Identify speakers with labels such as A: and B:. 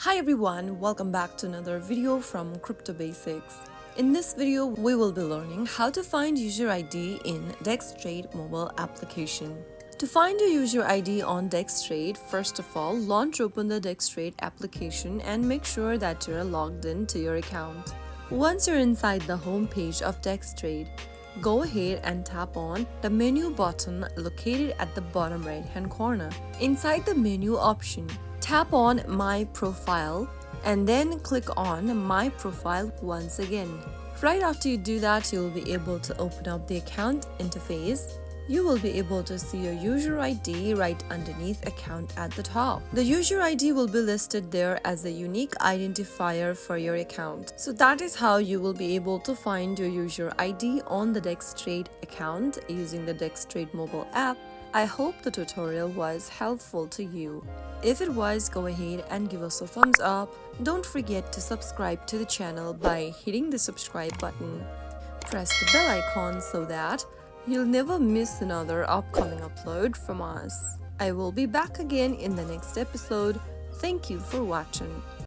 A: Hi everyone, welcome back to another video from Crypto Basics. In this video, we will be learning how to find user ID in Dex Trade mobile application. To find your user ID on Dex Trade, first of all, launch open the Dex Trade application and make sure that you're logged in to your account. Once you're inside the home page of Dex Trade, go ahead and tap on the menu button located at the bottom right hand corner. Inside the menu option, tap on My Profile and then click on My Profile once again. Right after you do that, you'll be able to open up the account interface. You will be able to see your user ID right underneath account at the top. The user ID will be listed there as a unique identifier for your account. So that is how you will be able to find your user ID on the Dex Trade account using the Dex Trade mobile app. I hope the tutorial was helpful to you. If it was, go ahead and give us a thumbs up. Don't forget to subscribe to the channel by hitting the subscribe button. Press the bell icon so that you'll never miss another upcoming upload from us. I will be back again in the next episode. Thank you for watching.